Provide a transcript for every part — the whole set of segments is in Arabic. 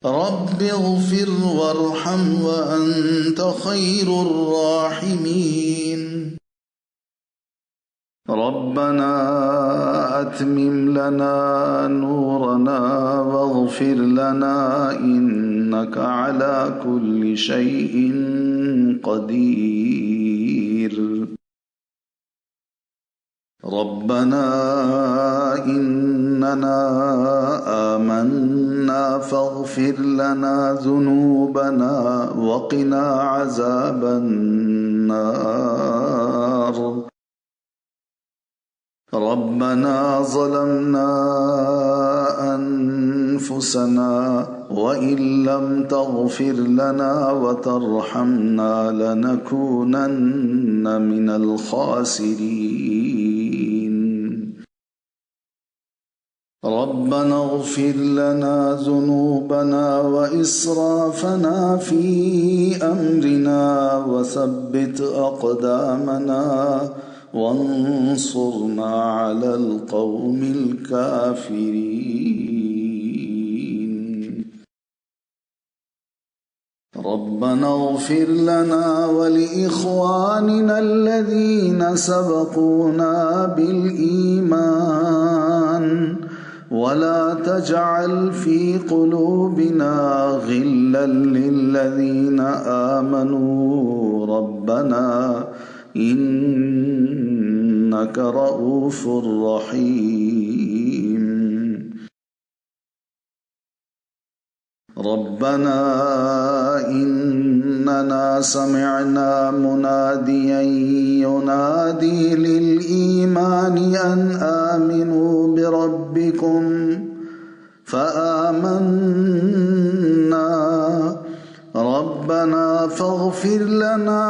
رب اغفر وارحم وأنت خير الراحمين. ربنا أتمم لنا نورنا واغفر لنا إنك على كل شيء قدير. ربنا إننا آمنا فاغفر لنا ذنوبنا وقنا عذاب النار. ربنا ظلمنا أنفسنا وإن لم تغفر لنا وترحمنا لنكونن من الخاسرين. ربنا اغفر لنا ذنوبنا وإسرافنا في أمرنا وثبت أقدامنا وانصرنا على القوم الكافرين. ربنا اغفر لنا ولإخواننا الذين سبقونا بالإيمان ولا تجعل في قلوبنا غلا للذين آمنوا ربنا إنك رؤوف رحيم. ربنا إننا سمعنا مناديا ينادي للإيمان أن آمنوا بربكم فآمنا. ربنا فاغفر لنا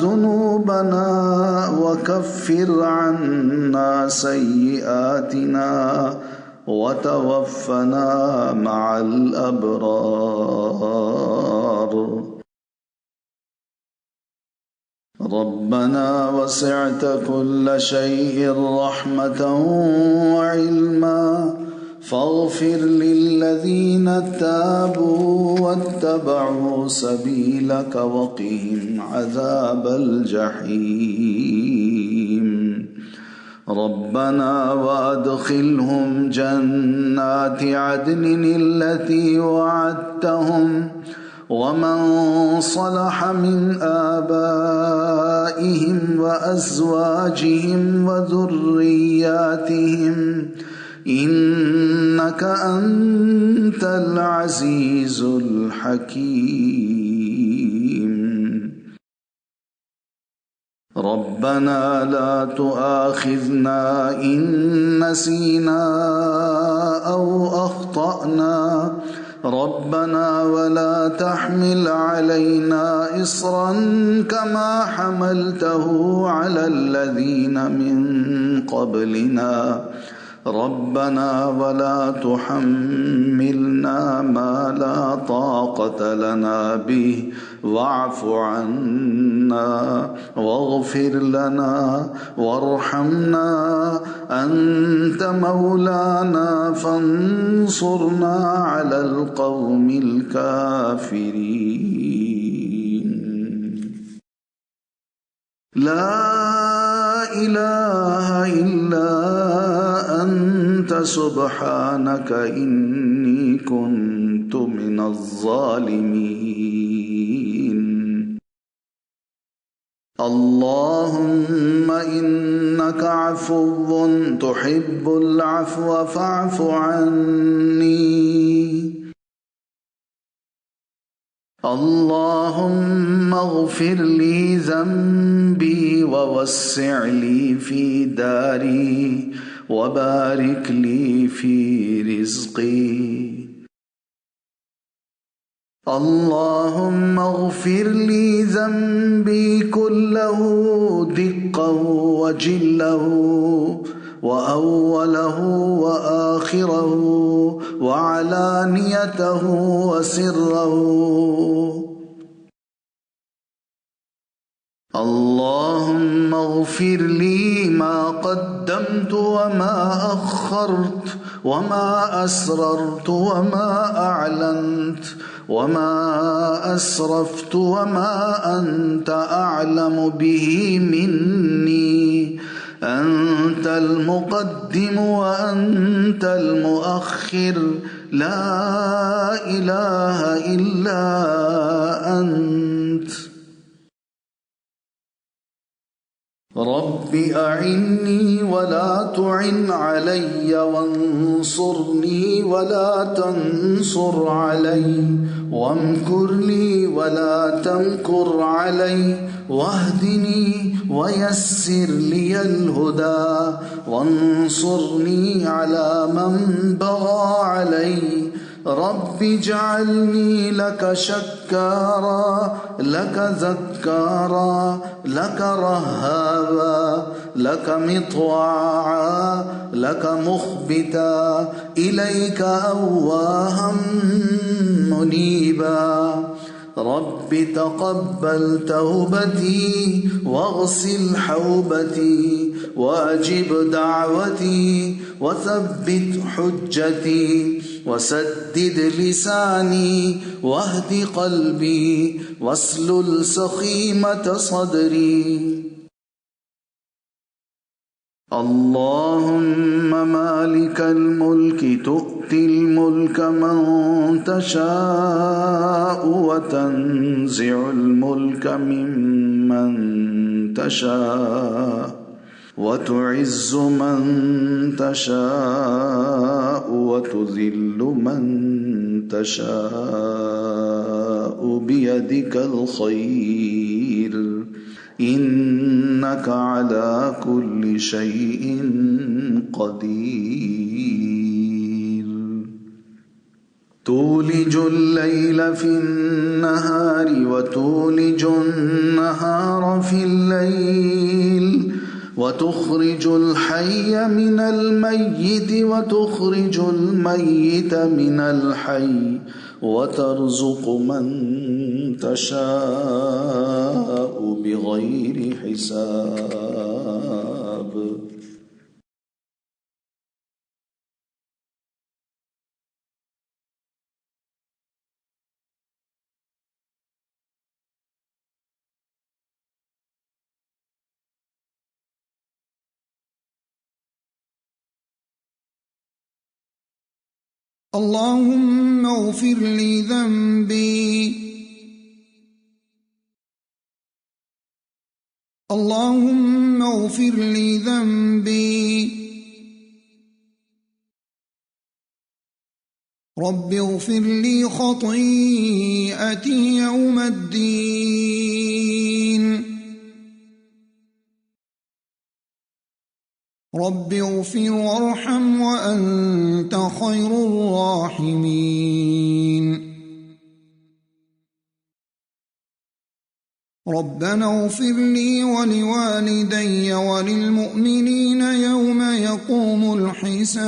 ذنوبنا وكفر عنا سيئاتنا وتوفنا مع الأبرار. ربنا وسعت كل شيء رحمة وعلما فاغفر للذين تابوا واتبعوا سبيلك وقهم عذاب الجحيم. ربنا وأدخلهم جنات عدن التي وعدتهم ومن صلح من آبائهم وأزواجهم وذرياتهم إنك أنت العزيز الحكيم. ربنا لا تؤاخذنا إن نسينا أو أخطأنا ربنا ولا تحمل علينا إصرا كما حملته على الذين من قبلنا ربنا ولا تحملنا ما لا طاقة لنا به واعف عنا واغفر لنا وارحمنا أنت مولانا فانصرنا على القوم الكافرين. لا إله إلا أنت سبحانك إني كنت من الظالمين. اللهم إنك عفو تحب العفو فاعف عني. اللهم اغفر لي ذنبي ووسع لي في داري وبارك لي في رزقي. اللهم اغفر لي ذنبي كله دقه وجله وأوله وآخره وعلانيته وسره. اللهم اغفر لي ما قدمت وما أخرت وما أسررت وما أعلنت وما أسرفت وما أنت أعلم به مني. أنت المقدم وأنت المؤخر، لا إله إلا أنت. رب أعني ولا تعن علي، وانصرني ولا تنصر علي، وامكر لي ولا تمكر علي، واهدني ويسر لي الهدى، وانصرني على من بغى علي. رب اجعلني لك شكارا، لك ذكارا، لك رهابا، لك مطواعا، لك مخبتا، إليك أواها منيبا. رب تقبل توبتي واغسل حوبتي، وأجب دعوتي وثبت حجتي، وسدد لساني واهد قلبي، واسلل سخيمة صدري. اللهم مالك الملك تؤتي الملك من تشاء، وتنزع الملك ممن تشاء، وتعز من تشاء، وتذل من تشاء، بيدك الخير، إنك على كل شيء قدير. تولج الليل في النهار، وتولج النهار في الليل، وتخرج الحي من الميت، وتخرج الميت من الحي، وترزق من تشاء بغير حساب. اللهم اغفر لي ذنبي، اللهم اغفر لي ذنبي. رب اغفر لي خطيئتي يوم الدين. رب اغفر وارحم وأنت خير الراحمين. ربنا اغفر لي ولوالدي وللمؤمنين يوم يقوم الحساب.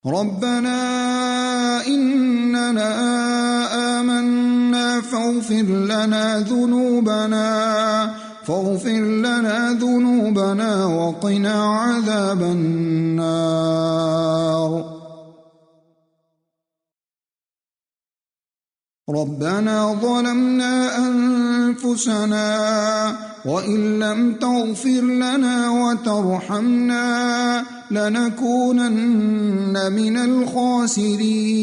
ربنا إننا آمنا فاغفر لنا ذنوبنا وقنا عذاب النار. ربنا ظلمنا أنفسنا وإن لم تغفر لنا وترحمنا لنكونن من الخاسرين.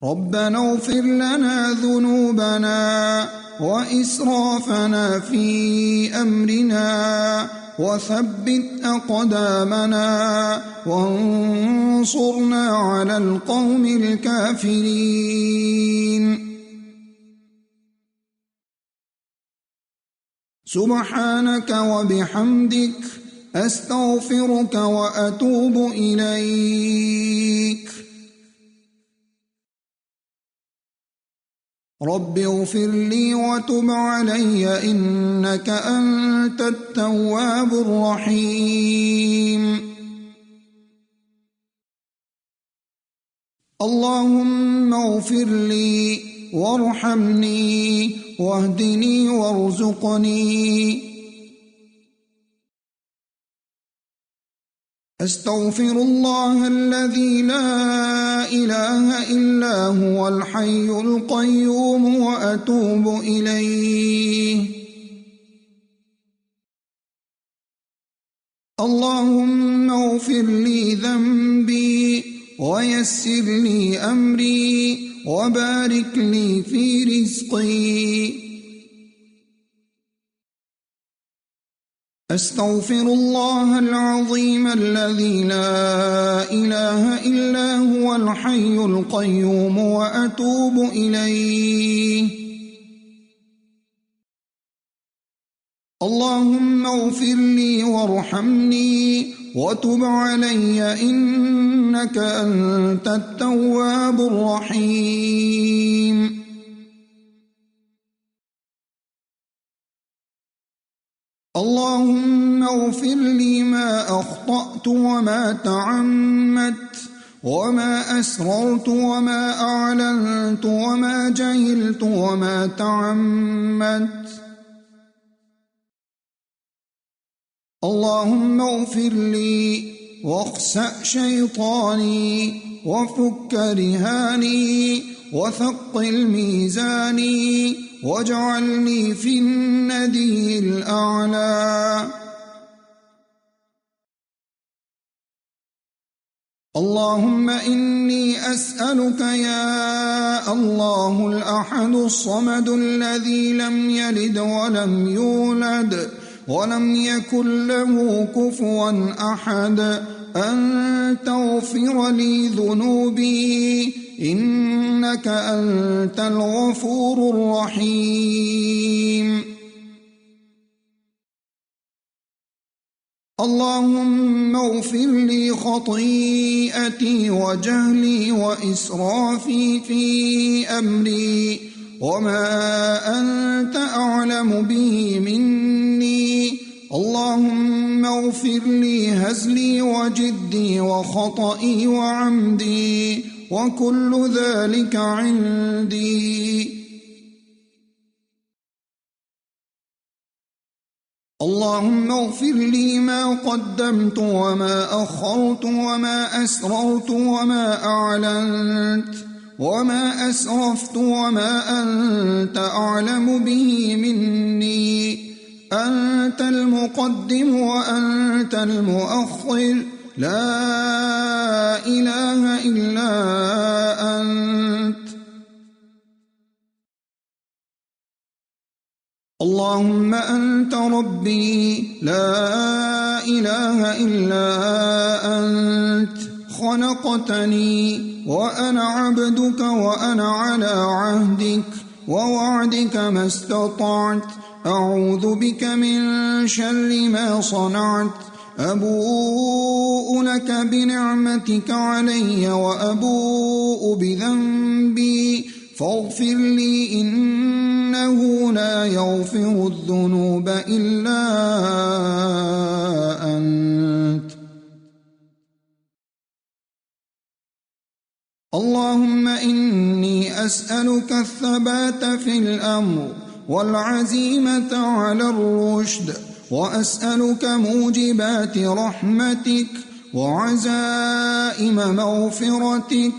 ربنا اغفر لنا ذنوبنا وإسرافنا في أمرنا وثبت أقدامنا وانصرنا على القوم الكافرين. سبحانك وبحمدك أستغفرك وأتوب إليك. رب اغفر لي وتب علي إنك أنت التواب الرحيم. اللهم اغفر لي وارحمني واهدني وارزقني. أستغفر الله الذي لا إله إلا هو الحي القيوم وأتوب إليه. اللهم اغفر لي ذنبي ويسر لي أمري وبارك لي في رزقي. أستغفر الله العظيم الذي لا إله إلا هو الحي القيوم وأتوب إليه. اللهم اغفر لي وارحمني وتب علي إنك أنت التواب الرحيم. اللهم اغفر لي ما أخطأت وما تعمدت وما أسررت وما أعلنت وما جهلت وما تعمدت. اللهم اغفر لي واخسأ شيطاني وفك رهاني وثقل ميزاني واجعلني في الندي الأعلى. اللهم إني أسألك يا الله الأحد الصمد الذي لم يلد ولم يولد ولم يكن له كفوا أحد أن تغفر لي ذنوبي إنك أنت الغفور الرحيم. اللهم اغفر لي خطيئتي وجهلي وإسرافي في أمري وما أنت أعلم به مني. اللهم اغفر لي هزلي وجدي وخطئي وعمدي وكل ذلك عندي. اللهم اغفر لي ما قدمت وما أخرت وما أسررت وما أعلنت وما أسرفت وما أنت أعلم به مني. أنت المقدم وأنت المؤخر لا إله إلا أنت. اللهم أنت ربي لا إله إلا أنت. خلقتني وأنا عبدك وأنا على عهدك ووعدك ما استطعت. أعوذ بك من شر ما صنعت. أبوء لك بنعمتك علي وأبوء بذنبي فاغفر لي إنه لا يغفر الذنوب إلا أنت. اللهم إني أسألك الثبات في الأمر والعزيمة على الرشد وأسألك موجبات رحمتك وعزائم مغفرتك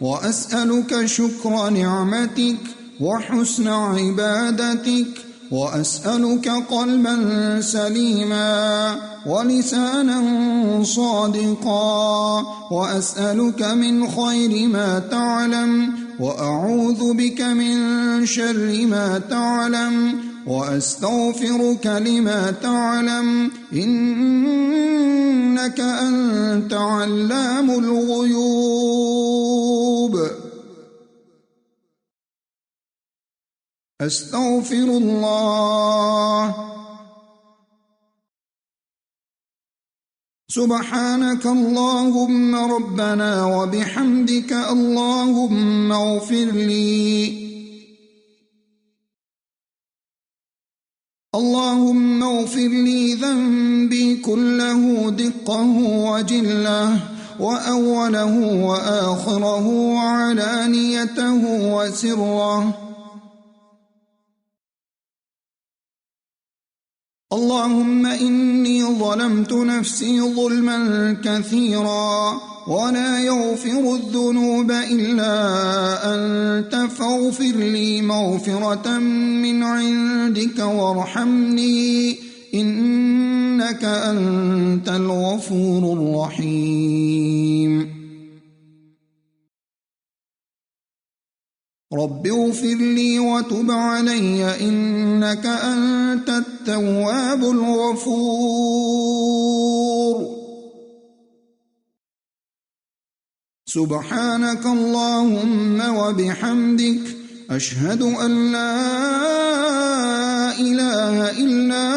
وأسألك شكر نعمتك وحسن عبادتك وأسألك قلبا سليما ولسانا صادقا وأسألك من خير ما تعلم وأعوذ بك من شر ما تعلم وأستغفرك لما تعلم إنك أنت علام الغيوب. أستغفر الله. سبحانك اللهم ربنا وبحمدك اللهم اغفر لي. اللهم اغفر لي ذنبي كله دقه وجله وأوله وآخره وعلانيته وسره. اللهم إني ظلمت نفسي ظلما كثيرا ولا يغفر الذنوب إلا أنت فاغفر لي مغفرة من عندك وارحمني إنك أنت الغفور الرحيم. رب اغفر لي وتب علي إنك أنت التواب الغفور. سبحانك اللهم وبحمدك أشهد أن لا إله إلا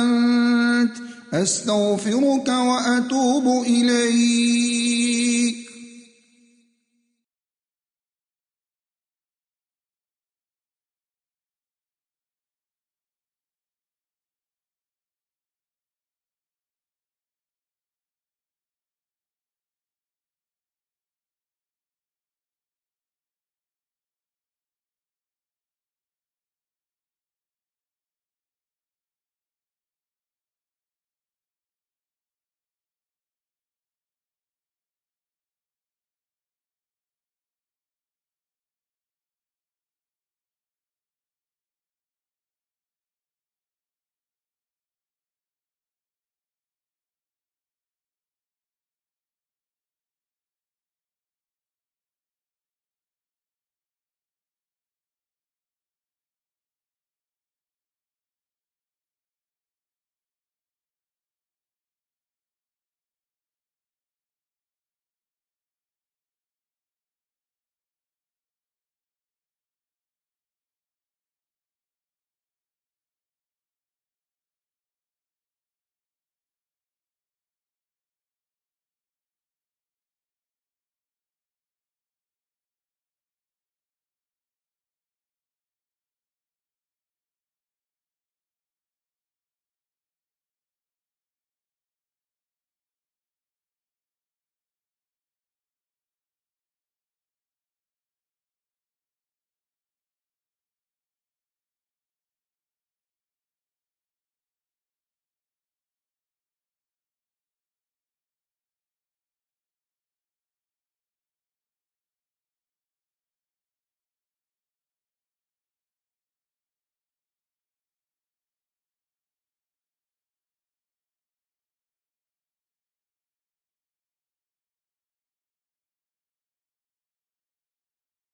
أنت أستغفرك وأتوب إليك.